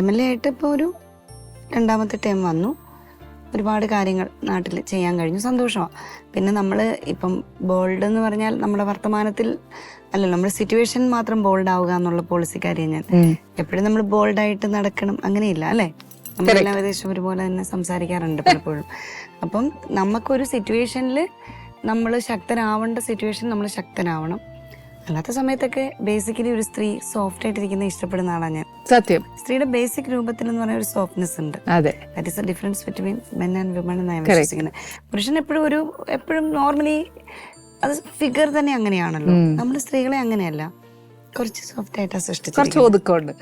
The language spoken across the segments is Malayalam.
MLA ആയിട്ട് ഇപ്പോൾ ഒരു 2ാമത്തെ ടൈം വന്നു. ഒരുപാട് കാര്യങ്ങൾ നാട്ടിൽ ചെയ്യാൻ കഴിഞ്ഞു, സന്തോഷമാണ്. പിന്നെ നമ്മൾ ഇപ്പം ബോൾഡ് എന്ന് പറഞ്ഞാൽ നമ്മുടെ വർത്തമാനത്തിൽ അല്ല, നമ്മുടെ സിറ്റുവേഷൻ മാത്രം ബോൾഡ് ആവുക എന്നുള്ള പോളിസിക്കാരിയാണ് ഞാൻ. എപ്പോഴും നമ്മൾ ബോൾഡായിട്ട് നടക്കണം അങ്ങനെയില്ല അല്ലേ? നമ്മളെല്ലാം ഏകദേശം ഒരുപോലെ തന്നെ സംസാരിക്കാറുണ്ട് പലപ്പോഴും. അപ്പം നമുക്കൊരു സിറ്റുവേഷനിൽ നമ്മൾ ശക്തനാവേണ്ട സിറ്റുവേഷൻ നമ്മൾ ശക്തനാവണം. അല്ലാത്ത സമയത്തൊക്കെ ബേസിക്കലി ഒരു സ്ത്രീ സോഫ്റ്റ് ആയിട്ടിരിക്കുന്ന ഇഷ്ടപ്പെടുന്ന ആളാണ് ഞാൻ. സത്യം. സ്ത്രീയുടെ ബേസിക് രൂപത്തിൽ എന്ന് പറഞ്ഞ ഒരു സോഫ്റ്റ്നെസ് ഉണ്ട്. അതെ, that is A difference between men and women എന്നാണ് വിശ്വസിക്കുന്നത്. പുരുഷൻ എപ്പോഴും നോർമലി അത് ഫിഗർ തന്നെ അങ്ങനെയാണല്ലോ. നമ്മൾ സ്ത്രീകളെ അങ്ങനെയല്ല, കുറച്ച് സോഫ്റ്റ് ആയിട്ടാണ് സൃഷ്ടിച്ചത്, കുറച്ച് ഒതുക്കമുണ്ട്.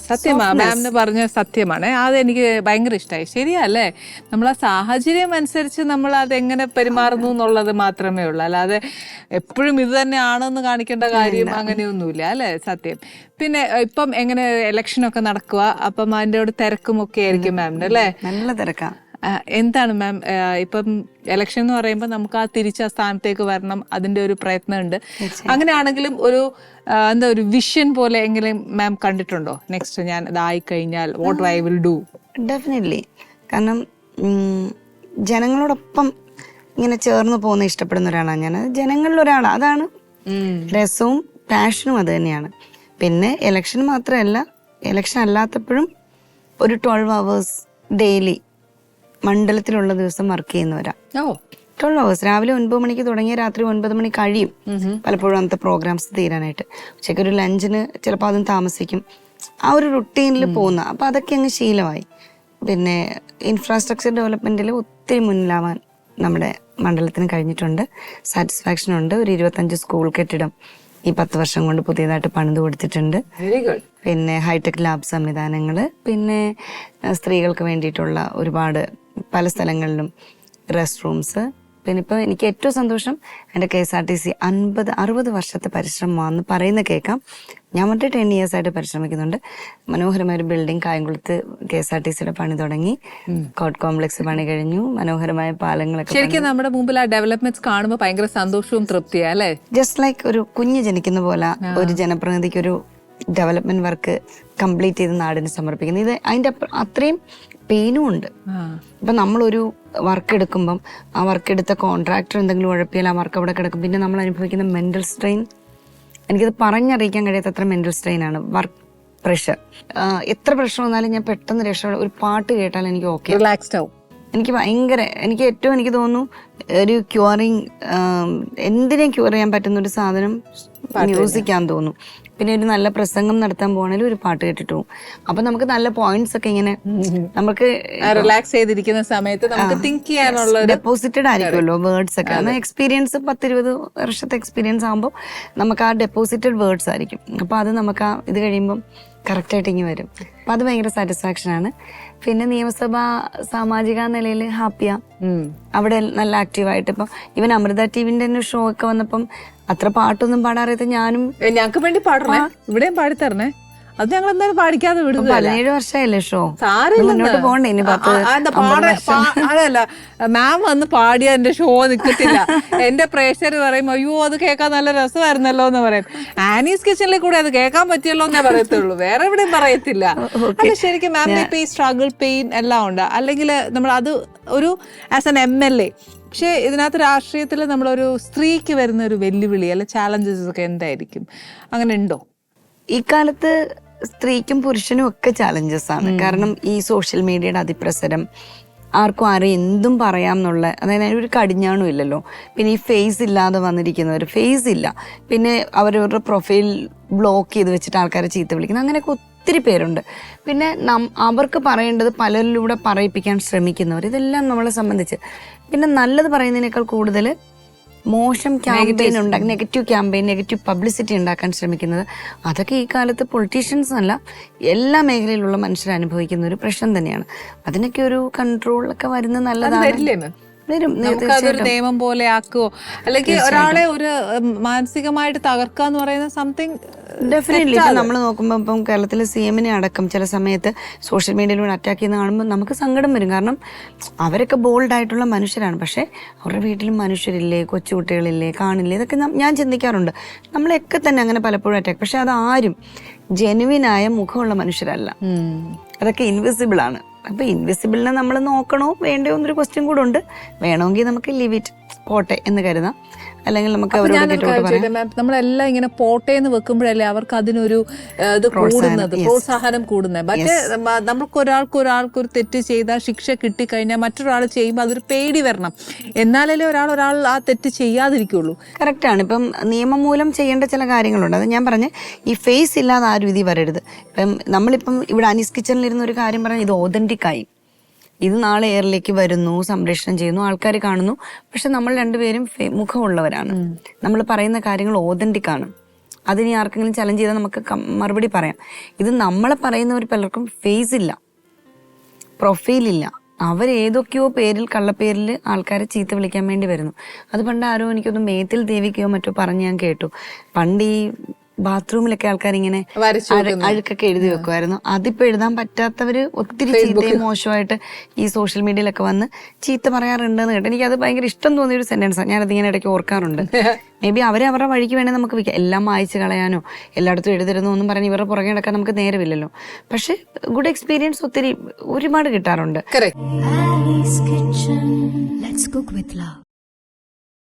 സത്യമാണ് മാമിന് പറഞ്ഞ സത്യമാണ്. അതെനിക്ക് ഭയങ്കര ഇഷ്ടമായി. ശരിയല്ലേ, നമ്മൾ ആ സാഹചര്യം അനുസരിച്ച് നമ്മൾ അതെങ്ങനെ പെരുമാറുന്നു എന്നുള്ളത് മാത്രമേ ഉള്ളൂ. അല്ലാതെ എപ്പോഴും ഇത് തന്നെയാണെന്ന് കാണിക്കേണ്ട കാര്യം അങ്ങനെയൊന്നുമില്ല അല്ലേ? സത്യം. പിന്നെ ഇപ്പം എങ്ങനെ ഇലക്ഷനൊക്കെ നടക്കുക, അപ്പം അതിൻ്റെ ഒരു തിരക്കും ഒക്കെ ആയിരിക്കും മാമിന് അല്ലേ? നല്ല തിരക്കാണ്. എന്താണ് മാം ഇപ്പം ഇലക്ഷൻ എന്ന് പറയുമ്പോൾ നമുക്ക് ആ തിരിച്ച സ്ഥാനത്തേക്ക് വരണം, അതിന്റെ ഒരു പ്രയത്നമുണ്ട്. അങ്ങനെയാണെങ്കിലും ഒരു വിഷൻ പോലെ എങ്കിലും മാം കണ്ടിട്ടുണ്ടോ? നെക്സ്റ്റ് ഞാൻ ഇതായി കഴിഞ്ഞാൽ what I will do? Definitely. കാരണം ജനങ്ങളോടൊപ്പം ഇങ്ങനെ ചേർന്ന് പോകുന്ന ഇഷ്ടപ്പെടുന്ന ഒരാളാണ് ഞാൻ. ജനങ്ങളിൽ ഒരാളാണ്, അതാണ് രസവും പാഷനും അത് തന്നെയാണ്. പിന്നെ ഇലക്ഷൻ മാത്രമല്ല, ഇലക്ഷൻ അല്ലാത്തപ്പോഴും ഒരു 12 hours ഡെയിലി മണ്ഡലത്തിലുള്ള ദിവസം വർക്ക് ചെയ്യുന്നവരാ. 12 hours രാവിലെ 9 മണിക്ക് തുടങ്ങിയ രാത്രി 9 മണി കഴിയും പലപ്പോഴും അന്നത്തെ പ്രോഗ്രാംസ് തീരാനായിട്ട്. ഉച്ചയ്ക്ക് ഒരു ലഞ്ചിന് ചിലപ്പോൾ അതും താമസിക്കും. ആ ഒരു റുട്ടീനിൽ പോകുന്ന, അപ്പം അതൊക്കെ അങ്ങ് ശീലമായി. പിന്നെ ഇൻഫ്രാസ്ട്രക്ചർ ഡെവലപ്മെന്റിൽ ഒത്തിരി മുന്നിലാവാൻ നമ്മുടെ മണ്ഡലത്തിന് കഴിഞ്ഞിട്ടുണ്ട്. സാറ്റിസ്ഫാക്ഷൻ ഉണ്ട്. ഒരു 25 സ്കൂൾ കെട്ടിടം ഈ 10 വർഷം കൊണ്ട് പുതിയതായിട്ട് പണിത് കൊടുത്തിട്ടുണ്ട്. പിന്നെ ഹൈടെക് ലാബ് സംവിധാനങ്ങൾ, പിന്നെ സ്ത്രീകൾക്ക് വേണ്ടിയിട്ടുള്ള ഒരുപാട് പല സ്ഥലങ്ങളിലും റെസ്റ്റ് റൂംസ്. പിന്നെ ഇപ്പോൾ എനിക്ക് ഏറ്റവും സന്തോഷം എൻ്റെ KSRTC 60 വർഷത്തെ പരിശ്രമമാണെന്ന് പറയുന്ന കേൾക്കാം. ഞാൻ മറ്റേ 10 years ആയിട്ട് പരിശ്രമിക്കുന്നുണ്ട്. മനോഹരമായ ഒരു ബിൽഡിംഗ് കായംകുളത്ത് KSRTCയുടെ പണി തുടങ്ങി, കോട്ട് കോംപ്ലക്സ് പണി കഴിഞ്ഞു, മനോഹരമായ പാലങ്ങളൊക്കെ. ശരിക്കും നമ്മുടെ മുമ്പിൽ ആ ഡെവലപ്മെന്റ്സ് കാണുമ്പോൾ ഭയങ്കര സന്തോഷവും തൃപ്തിയാ അല്ലേ? ജസ്റ്റ് ലൈക്ക് ഒരു കുഞ്ഞ് ജനിക്കുന്ന പോലെ ഒരു ജനപ്രതിനിധിക്ക് ഒരു ഡെവലപ്മെന്റ് വർക്ക് കംപ്ലീറ്റ് ചെയ്ത് നാടിന് സമർപ്പിക്കുന്നത്. ഇത് അതിൻ്റെ അത്രയും പെയിനും ഉണ്ട്. ഇപ്പം നമ്മളൊരു വർക്ക് എടുക്കുമ്പം ആ വർക്ക് എടുത്ത കോൺട്രാക്ടർ എന്തെങ്കിലും ഉഴപ്പിയാൽ ആ വർക്ക് അവിടെ കിടക്കും. പിന്നെ നമ്മൾ അനുഭവിക്കുന്ന മെന്റൽ സ്ട്രെയിൻ, എനിക്കത് പറഞ്ഞറിയിക്കാൻ കഴിയാത്തത്ര മെന്റൽ സ്ട്രെയിൻ ആണ്. വർക്ക് പ്രഷർ, എത്ര പ്രഷർ വന്നാലും ഞാൻ പെട്ടെന്ന് രക്ഷപ്പെടും. ഒരു പാട്ട് കേട്ടാൽ എനിക്ക് ഓക്കെ, റിലാക്സ്ഡ് ആവും. എനിക്ക് ഏറ്റവും എനിക്ക് തോന്നുന്നു ഒരു ക്യൂറിങ്, എന്തിനേയും ക്യൂർ ചെയ്യാൻ പറ്റുന്ന ഒരു സാധനം മ്യൂസിക്കാന്ന് തോന്നുന്നു. പിന്നെ ഒരു നല്ല പ്രസംഗം നടത്താൻ പോകണമെങ്കിൽ ഒരു പാട്ട് കേട്ടിട്ട് പോകും. അപ്പൊ നമുക്ക് നല്ല പോയിന്റ്സ് ഒക്കെ ഇങ്ങനെ നമുക്ക് റിലാക്സ് ചെയ്തിരിക്കുന്ന സമയത്ത് നമുക്ക് തിങ്ക് ചെയ്യാനുള്ള ഡെപ്പോസിറ്റഡ് ആയിരിക്കുമല്ലോ വേർഡ്സ് ഒക്കെ. എന്നാൽ എക്സ്പീരിയൻസ് 10-20 വർഷത്തെ എക്സ്പീരിയൻസ് ആകുമ്പോൾ നമുക്ക് ആ ഡെപ്പോസിറ്റഡ് വേർഡ്സ് ആയിരിക്കും. അപ്പൊ അത് നമുക്ക് ആ ഇത് കഴിയുമ്പം കറക്റ്റായിട്ട് ഇങ്ങനെ വരും. അപ്പം അത് ഭയങ്കര സാറ്റിസ്ഫാക്ഷൻ ആണ്. പിന്നെ നിയമസഭ സാമാജിക നിലയിൽ ഹാപ്പിയാ, അവിടെ നല്ല ആക്റ്റീവായിട്ട്. ഇപ്പം ഇവൻ അമൃത ടിവിന്റെ തന്നെ ഷോ ഒക്കെ വന്നപ്പം അത്ര പാട്ടൊന്നും പാടാറിയത് ഞാനും. ഞങ്ങൾക്ക് വേണ്ടി പാടണേ, ഇവിടെയും പാടിത്തരണേ. അത് ഞങ്ങൾ എന്തായാലും പാടിക്കാതെ വിടും. 17 വർഷമായില്ലേ ഷോ, മുന്നോട്ട് പോകണ്ടേ ഇനി? അതല്ല മാം വന്ന് പാടിയ എന്റെ ഷോ നിൽക്കത്തില്ല. എന്റെ പ്രേക്ഷകർ പറയും അയ്യോ അത് കേൾക്കാൻ നല്ല രസമായിരുന്നല്ലോ എന്ന് പറയും. ആനീസ് കിച്ചണിൽ കൂടെ അത് കേൾക്കാൻ പറ്റിയല്ലോ എന്നേ പറയത്തുള്ളൂ, വേറെ എവിടെയും പറയത്തില്ല. അത് ശരിക്കും മാമിന്റെ ഇപ്പൊ ഈ സ്ട്രഗിൾ പെയിൻ എല്ലാം ഉണ്ട്. അല്ലെങ്കിൽ നമ്മൾ അത് ഒരു ആസ് എൻ MLA, പക്ഷെ ഇതിനകത്ത് രാഷ്ട്രീയത്തിൽ നമ്മളൊരു സ്ത്രീക്ക് വരുന്ന ഒരു വെല്ലുവിളി അല്ലെ ചാലഞ്ചസ് ഒക്കെ എന്തായിരിക്കും? അങ്ങനെ ഉണ്ടോ? ഈ കാലത്ത് സ്ത്രീക്കും പുരുഷനും ഒക്കെ ചാലഞ്ചസ് ആണ്. കാരണം ഈ സോഷ്യൽ മീഡിയയുടെ അതിപ്രസരം, ആർക്കും ആരെയും എന്തും പറയാം എന്നുള്ള, അതായത് ഒരു കടിഞ്ഞാണും ഇല്ലല്ലോ. പിന്നെ ഈ ഫേസ് ഇല്ലാതെ വന്നിരിക്കുന്നവർ, ഫേസ് ഇല്ല, പിന്നെ അവരവരുടെ പ്രൊഫൈൽ ബ്ലോക്ക് ചെയ്ത് വെച്ചിട്ട് ആൾക്കാരെ ചീത്ത വിളിക്കുന്നത്, അങ്ങനെയൊക്കെ ഒത്തിരി പേരുണ്ട്. പിന്നെ അവർക്ക് പറയേണ്ടത് പലരിലൂടെ പറയിപ്പിക്കാൻ ശ്രമിക്കുന്നവർ, ഇതെല്ലാം നമ്മളെ സംബന്ധിച്ച്. പിന്നെ നല്ലത് പറയുന്നതിനേക്കാൾ കൂടുതൽ മോശം ക്യാമ്പയിൻ ഉണ്ടാക്കി, നെഗറ്റീവ് ക്യാമ്പയിൻ, നെഗറ്റീവ് പബ്ലിസിറ്റി ഉണ്ടാക്കാൻ ശ്രമിക്കുന്നത്, അതൊക്കെ ഈ കാലത്ത് പൊളിറ്റീഷ്യൻസ് അല്ല എല്ലാ മേഖലയിലുള്ള മനുഷ്യർ അനുഭവിക്കുന്ന ഒരു പ്രശ്നം തന്നെയാണ്. അതിനൊക്കെ ഒരു കൺട്രോളൊക്കെ വരുന്നത് നല്ലതാണ്. നമുക്കതൊരു നിയമം പോലെ ആക്കുവോ, അല്ലെങ്കിൽ ഒരാളെ ഒരു മാനസികമായിട്ട് തകർക്കുക എന്ന് പറയുന്ന സംതിങ് ഡെഫിനറ്റ്ലി. ഇപ്പം നമ്മൾ നോക്കുമ്പോൾ ഇപ്പം കേരളത്തിലെ CM-നെ അടക്കം ചില സമയത്ത് സോഷ്യൽ മീഡിയയിലൂടെ അറ്റാക്ക് ചെയ്യുന്ന കാണുമ്പോൾ നമുക്ക് സങ്കടം വരും. കാരണം അവരൊക്കെ ബോൾഡായിട്ടുള്ള മനുഷ്യരാണ്, പക്ഷേ അവരുടെ വീട്ടിലും മനുഷ്യരില്ലേ, കൊച്ചുകുട്ടികളില്ലേ, കാണില്ലേ, ഇതൊക്കെ ഞാൻ ചിന്തിക്കാറുണ്ട്. നമ്മളെയൊക്കെ തന്നെ അങ്ങനെ പലപ്പോഴും അറ്റാക്ക്. പക്ഷെ അതാരും ജെനുവിനായ മുഖമുള്ള മനുഷ്യരല്ല. അതൊക്കെ ഇൻവിസിബിൾ ആണ്. അപ്പൊ ഇൻവിസിബിളിനെ നമ്മൾ നോക്കണോ വേണ്ടയോ എന്നൊരു ക്വസ്റ്റ്യൻ കൂടെ ഉണ്ട്. വേണമെങ്കിൽ നമുക്ക് ലിവ് ഇറ്റ്, പോട്ടെ എന്ന് കരുതാം. അല്ലെങ്കിൽ നമുക്ക് നമ്മളെല്ലാം ഇങ്ങനെ പോട്ടെ എന്ന് വെക്കുമ്പോഴല്ലേ അവർക്ക് അതിനൊരു ഇത് കൂടുന്നത്, പ്രോത്സാഹനം കൂടുന്നത്. മറ്റേ നമുക്ക് ഒരാൾക്കൊരു തെറ്റ് ചെയ്താൽ ശിക്ഷ കിട്ടിക്കഴിഞ്ഞാൽ മറ്റൊരാൾ ചെയ്യുമ്പോൾ അതൊരു പേടി വരണം, എന്നാലല്ലേ ഒരാൾ ആ തെറ്റ് ചെയ്യാതിരിക്കുള്ളൂ. കറക്റ്റാണ്. ഇപ്പം നിയമം മൂലം ചെയ്യേണ്ട ചില കാര്യങ്ങളുണ്ട്. അത് ഞാൻ പറഞ്ഞ് ഈ ഫേസ് ഇല്ലാതെ ആ രീതി വരരുത്. ഇപ്പം നമ്മളിപ്പം ഇവിടെ അനീസ് കിച്ചണിലിരുന്ന ഒരു കാര്യം പറഞ്ഞാൽ ഇത് ഓതന്റിക് ആയി, ഇത് നാളെ എയറിലേക്ക് വരുന്നു, സംപ്രേഷണം ചെയ്യുന്നു, ആൾക്കാർ കാണുന്നു. പക്ഷെ നമ്മൾ രണ്ടുപേരും മുഖമുള്ളവരാണ്, നമ്മൾ പറയുന്ന കാര്യങ്ങൾ ഓതന്റിക് ആണ്. അതിന് ആർക്കെങ്കിലും ചലഞ്ച് ചെയ്താൽ നമുക്ക് മറുപടി പറയാം. ഇത് നമ്മളെ പറയുന്നവർ പലർക്കും ഫേസ് ഇല്ല, പ്രൊഫൈലില്ല. അവരേതൊക്കെയോ പേരിൽ, കള്ളപ്പേരിൽ ആൾക്കാരെ ചീത്ത വിളിക്കാൻ വേണ്ടി വരുന്നു. അത് പണ്ട് ആരോ എനിക്കൊന്ന് മേത്തിൽ ദേവിക്കയോ മറ്റോ പറഞ്ഞ് ഞാൻ കേട്ടു. പണ്ട് ഈ ബാത്റൂമിലൊക്കെ ആൾക്കാരിങ്ങനെ അഴുക്കൊക്കെ എഴുതി വെക്കുമായിരുന്നു. അതിപ്പോ എഴുതാൻ പറ്റാത്തവര് ഒത്തിരി ചീത്തയും മോശമായിട്ട് ഈ സോഷ്യൽ മീഡിയയിലൊക്കെ വന്ന് ചീത്ത പറയാറുണ്ടെന്ന് കേട്ടോ. എനിക്ക് അത് ഭയങ്കര ഇഷ്ടം തോന്നിയ ഒരു സെന്റൻസാണ്. ഞാനതിങ്ങനെ ഇടയ്ക്ക് ഓർക്കാറുണ്ട്. മേ ബി അവരെ അവരുടെ വഴിക്ക് വേണേൽ നമുക്ക് വെക്കാം. എല്ലാം വായിച്ച് കളയാനോ എല്ലായിടത്തും എഴുതരുന്നോ ഒന്നും പറഞ്ഞ് ഇവരുടെ പുറകെ നടക്കാൻ നമുക്ക് നേരമില്ലല്ലോ. പക്ഷെ ഗുഡ് എക്സ്പീരിയൻസ് ഒരുപാട് കിട്ടാറുണ്ട്.